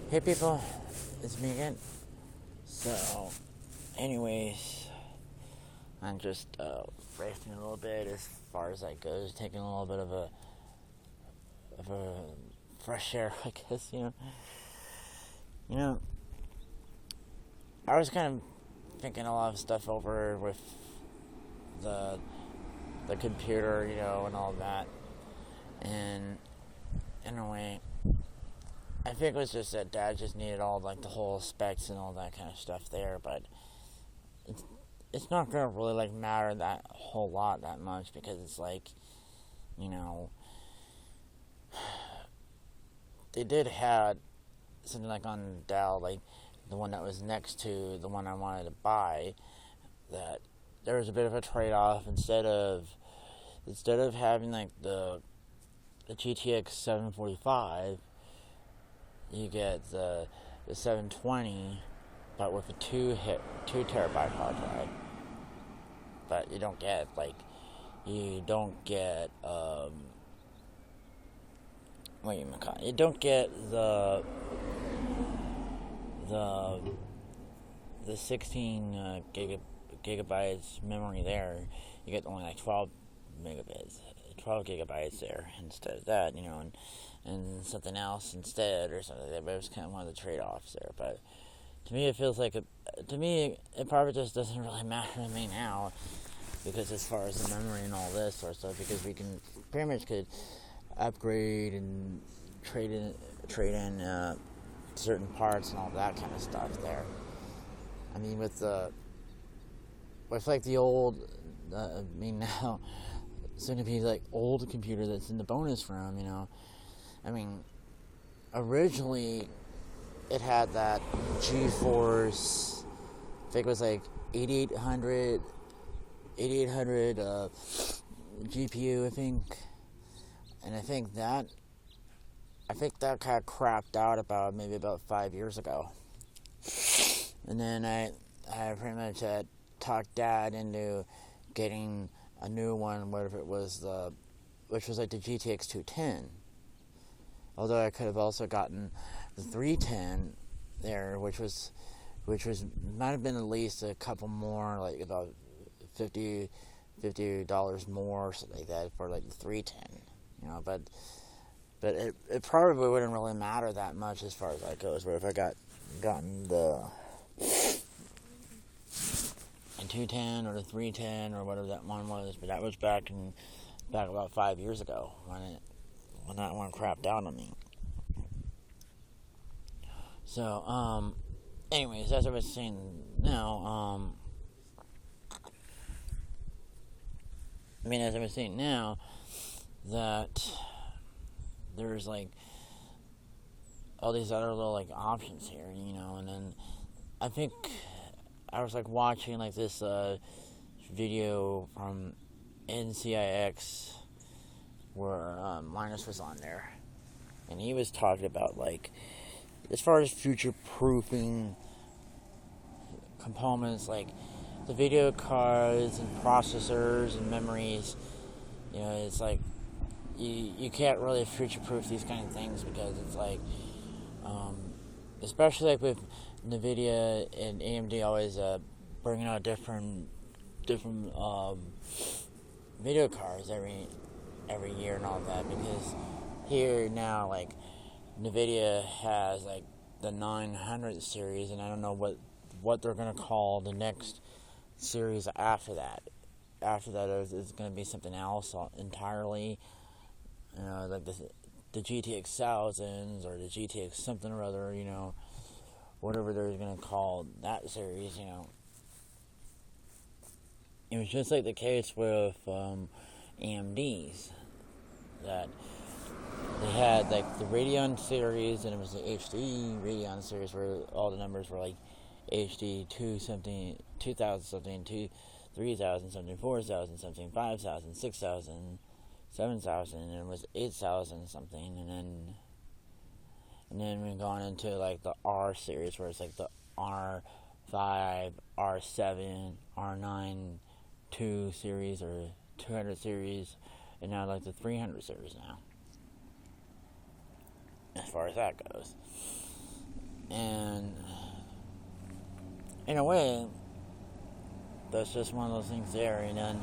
Hey people, it's me again. So, anyways, I'm just racing a little bit as far as that goes, taking a little bit of a fresh air, I guess. You know, I was kind of thinking a lot of stuff over with the the computer, and all that, and in a way, I think it was just that Dad just needed all like the whole specs and all that kind of stuff there, but it's it's not gonna really like matter that whole lot that much because it's like, you know, they did have something like on Dell, like the one that was next to the one I wanted to buy, that there was a bit of a trade off. Instead of having like the GTX 745, you get the 720, but with a two terabyte hard drive. But you don't get what you call it? You don't get the the 16 gigabytes memory there. You get only like 12 gigabytes there instead of that, and something else instead or something like that. But it was kind of one of the trade-offs there. But to me, it probably just doesn't really matter to me now, because as far as the memory and all this sort of stuff, because we can pretty much could upgrade and trade in certain parts and all that kind of stuff there. I mean, with like the old, now soon to be like old computer that's in the bonus room, I mean, originally it had that GeForce, I think it was like 8800 GPU, I think, and I think that kind of crapped out about 5 years ago, and then I pretty much talked Dad into getting a new one, whatever it was, which was like the GTX 210. Although I could have also gotten the 310 there, which might have been at least a couple more, like about $50 more or something like that for like the 310, but it probably wouldn't really matter that much as far as that goes. But if I gotten the 210 or the 310 or whatever that one was, but that was back about 5 years ago when that one crapped out on me. So, anyways, as I was saying now, that there's like all these other little like options here, and then I think I was like watching like this video from NCIX where Linus was on there, and he was talking about like as far as future proofing components, like the video cards and processors and memories. It's like you can't really future proof these kind of things, because it's like, especially like with NVIDIA and AMD always bringing out different video cards every year and all that, because here now, like, NVIDIA has like the 900 series, and I don't know what they're gonna call the next series after that. After that is going to be something else entirely, like the GTX thousands or the GTX something or other, whatever they're going to call that series. It was just like the case with AMD's, that they had like the Radeon series, and it was the HD Radeon series where all the numbers were like HD 2 something, 2000 something, 3,000 something, 4,000 something, 5,000, 6,000, 7,000, and it was 8,000 something, and then we've gone into like the R series, where it's like the R5, R7, R9 2 series or 200 series, and now like the 300 series now, as far as that goes. And in a way, that's just one of those things there. And then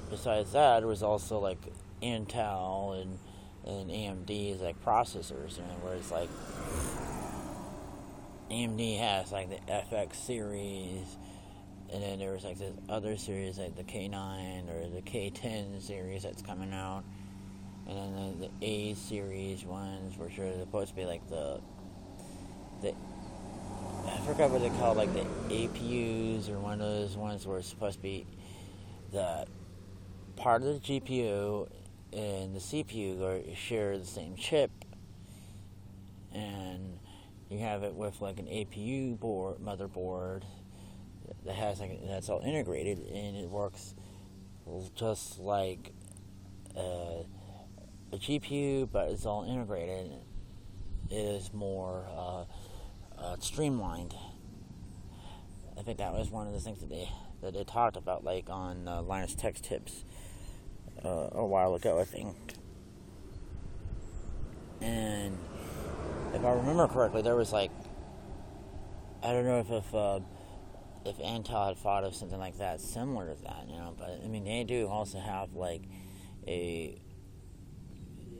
besides that, it was also like Intel and AMD's like processors, whereas like AMD has like the FX series, and then there was like this other series like the K9 or the K10 series that's coming out, and then the A series ones, which are supposed to be like the I forgot what they call like the APUs, or one of those ones where it's supposed to be the part of the GPU and the CPU share the same chip, and you have it with like an APU motherboard that has that's all integrated, and it works just like a GPU, but it's all integrated. It is more streamlined. I think that was one of the things that they talked about, like on Linus Tech Tips a while ago, I think. And if I remember correctly, there was like, I don't know if Intel had thought of something like that, similar to that, but I mean, they do also have like a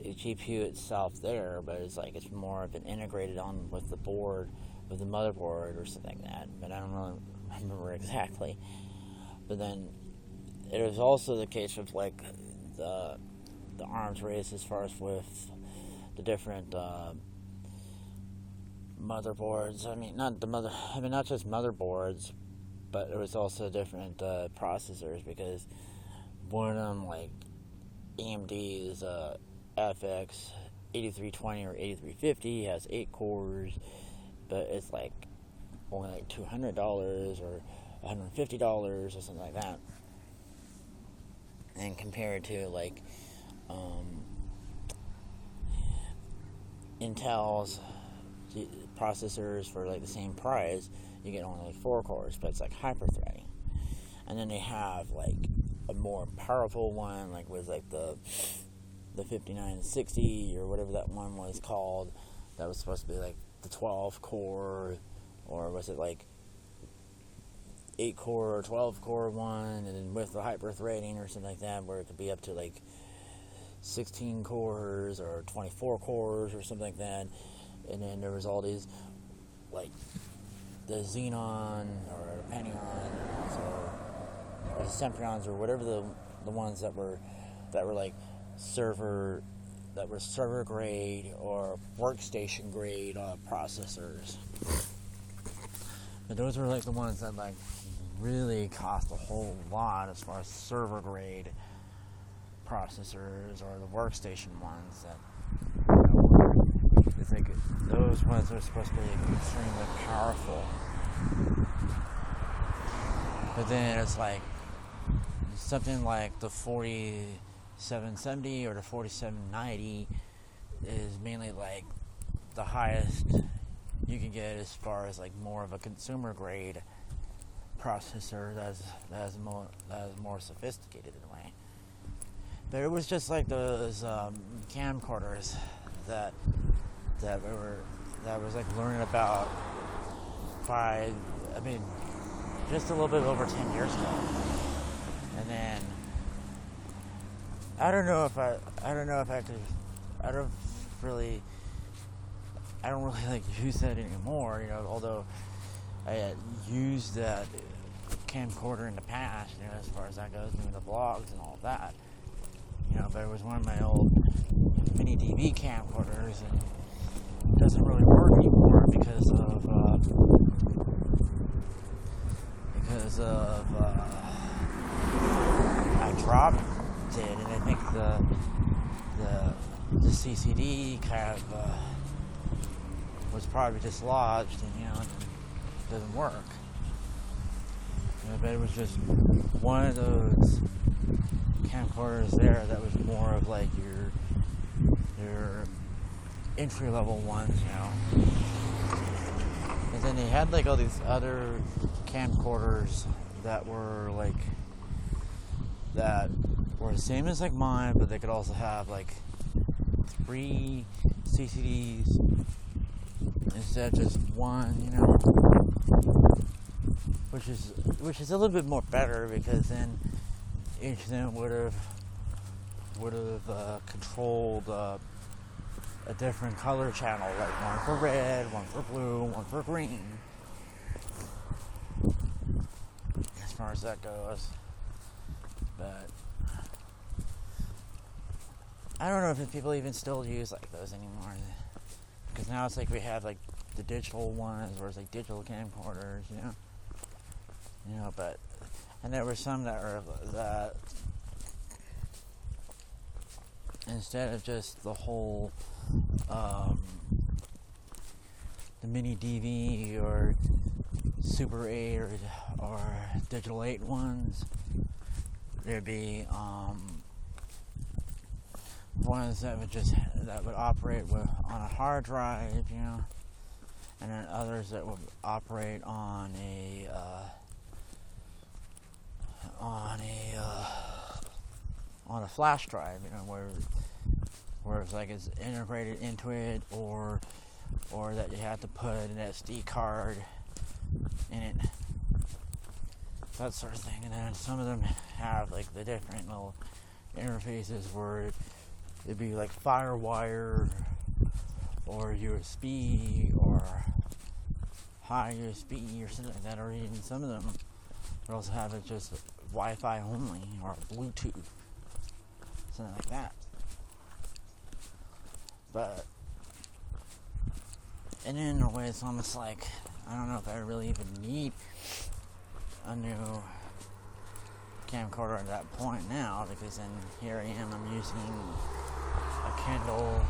GPU itself there, but it's like more of an integrated on with the board, with the motherboard or something like that, but I don't really remember exactly. But then it was also the case with like the arms race as far as with the different motherboards. Not just motherboards, but it was also different processors, because one of them, like AMD's FX 8320 or 8350, has 8 cores, but it's like only like $200 or $150 or something like that. And compared to like Intel's processors for like the same price, you get only like 4 cores, but it's like hyper-threading. And then they have like a more powerful one, like with like the 5960 or whatever that one was called, that was supposed to be like the 12 core, or was it like 8 core or 12 core one, and then with the hyper-threading or something like that, where it could be up to like 16 cores or 24 cores or something like that. And then there was all these, like the Xenon or Pentions or the Semprions or whatever the ones that were like server grade or workstation grade processors. But those were like the ones that like really cost a whole lot as far as server grade processors, or the workstation ones that, I think those ones are supposed to be extremely powerful. But then it's like something like the 4770 or the 4790 is mainly like the highest you can get as far as like more of a consumer grade processor that is more sophisticated in a way. But it was just like those camcorders that I was like learning about just a little bit over 10 years ago. And then I don't really like use that anymore, although I had used that camcorder in the past, as far as that goes, doing the vlogs and all of that. But it was one of my old mini DV camcorders, and it doesn't really work anymore because of I dropped it, and I think the CCD kind of was probably dislodged, and it doesn't work. But it was just one of those camcorders there that was more of like your entry level ones, And then they had like all these other camcorders that were the same as like mine, but they could also have like 3 CCDs instead instead of just one, which is a little bit more better, because then each of them would have controlled a different color channel, like one for red, one for blue, one for green, as far as that goes. But I don't know if people even still use like those anymore, because now it's like we have like the digital ones, where it's like digital camcorders, but, and there were some that instead of just the whole the mini DV or Super 8 or Digital 8 ones, there'd be ones that would operate on a hard drive, and then others that would operate on a flash drive, where it's like it's integrated into it, or that you have to put an SD card in it, that sort of thing. And then some of them have like the different little interfaces where it'd be like FireWire or USB or high USB or something like that, or even some of them would also have it just Wi-Fi only or Bluetooth, something like that. But, and in a way, it's almost like, I don't know if I really even need a new camcorder at that point now, because then here I am, I'm using a Kindle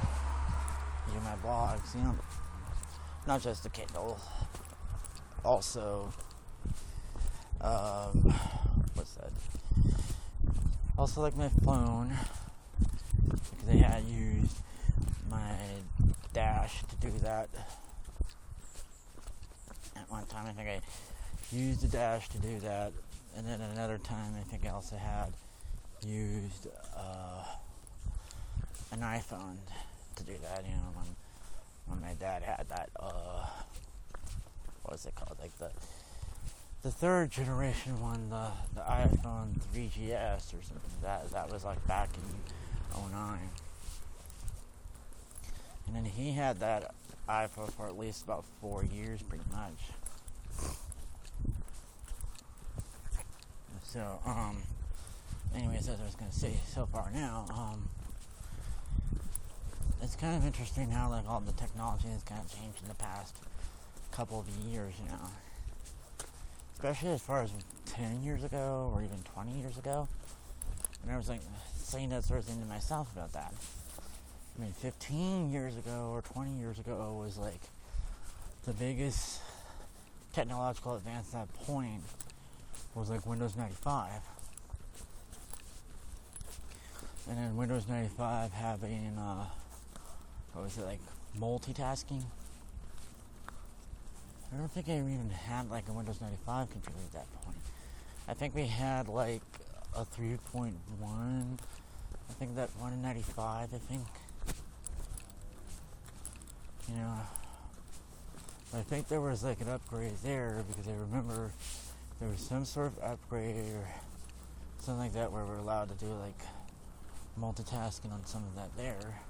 to do my blogs, not just the Kindle, also, what's that? Also, like my phone, because I had used my dash to do that. At one time, I think I used the dash to do that, and then another time, I think I also had used an iPhone to do that. When my dad had that, what was it called? Like the third generation one, the iPhone 3GS or something. That was like back in 2009. And then he had that iPhone for at least about 4 years, pretty much. So, anyways, as I was going to say so far now, it's kind of interesting how like all the technology has kind of changed in the past couple of years, especially as far as 10 years ago or even 20 years ago. And I was like saying that sort of thing to myself about that. 15 years ago or 20 years ago was like the biggest technological advance at that point was like Windows 95. And then Windows 95 having, multitasking. I don't think I even had like a Windows 95 computer at that point. I think we had like a 3.1, I think that one in 95, I think. I think there was like an upgrade there, because I remember there was some sort of upgrade or something like that where we're allowed to do like multitasking on some of that there.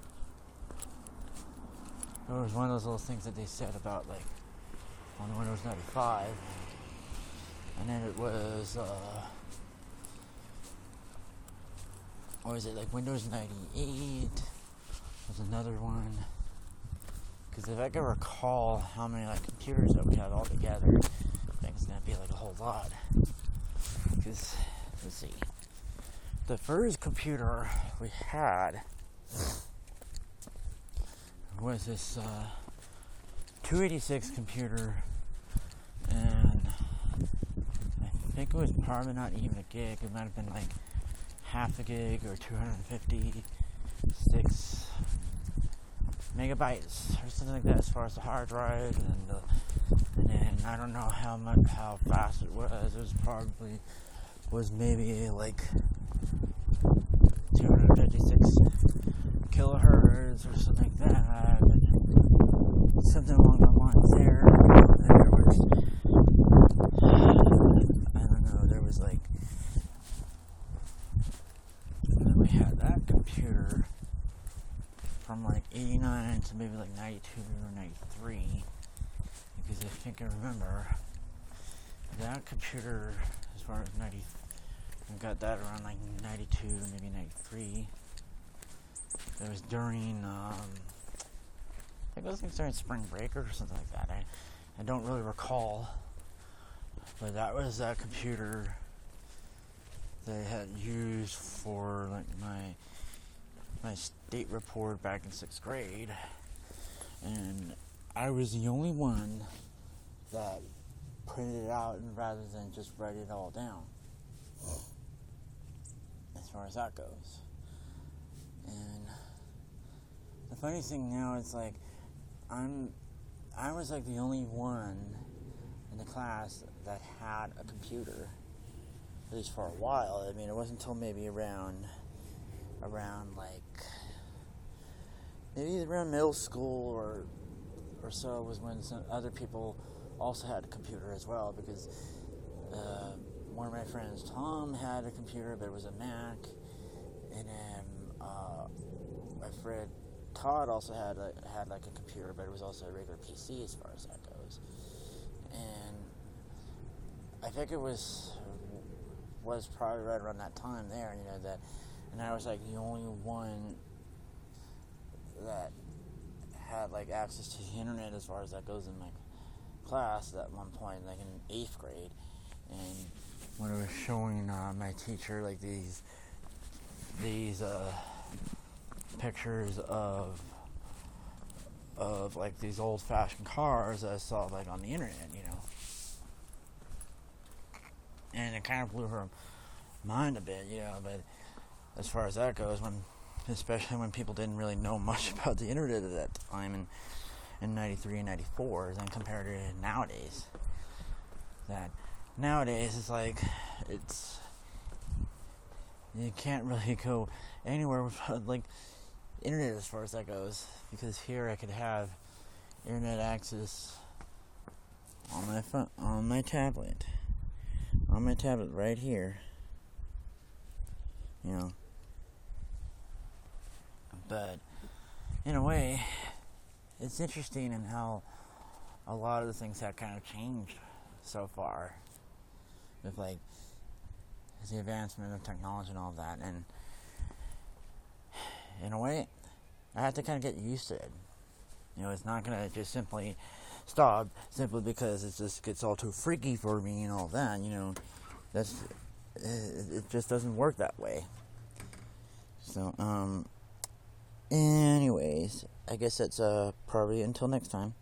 It was one of those little things that they said about like on Windows 95. And then it was or is it like Windows 98 was another one. Because if I can recall how many like computers that we had all together, I think it's going to be like a whole lot. Because, let's see, the first computer we had was this 286 computer, and I think it was probably not even a gig. It might have been like half a gig or 256 megabytes or something like that as far as the hard drive, and then I don't know how fast it was. It was maybe like 256 kilohertz or something like that, something along the electronics there. There was, I don't know, there was like, and then we had that computer from like 89 to maybe like 92 or 93, because I think I remember that computer as far as 90, I got that around like 92, maybe 93. It was during, I think it was like during spring break or something like that. I don't really recall, but that was that computer they had used for like my state report back in 6th grade, and I was the only one that printed it out and rather than just write it all down, as far as that goes. And the funny thing now is like I was like the only one in the class that had a computer, at least for a while. I mean, it wasn't until maybe around like maybe around middle school or so was when some other people also had a computer as well, because one of my friends, Tom, had a computer, but it was a Mac, and then my friend Todd also had like a computer, but it was also a regular PC as far as that goes. And I think it was probably right around that time there, that, and I was like the only one that had like access to the internet as far as that goes in my class at one point, like in 8th grade. And when I was showing my teacher like these pictures of like these old-fashioned cars I saw like on the internet, and it kind of blew her mind a bit, but as far as that goes, especially when people didn't really know much about the internet at that time in 93 and 94, then compared to nowadays, that nowadays it's like you can't really go anywhere without like internet as far as that goes, because here I could have internet access on my phone, on my tablet right here, but in a way it's interesting in how a lot of the things have kind of changed so far with like the advancement of technology and all of that, and in a way I have to kind of get used to it. It's not going to just simply stop simply because it just gets all too freaky for me and all that, it just doesn't work that way. So anyways, I guess that's probably until next time.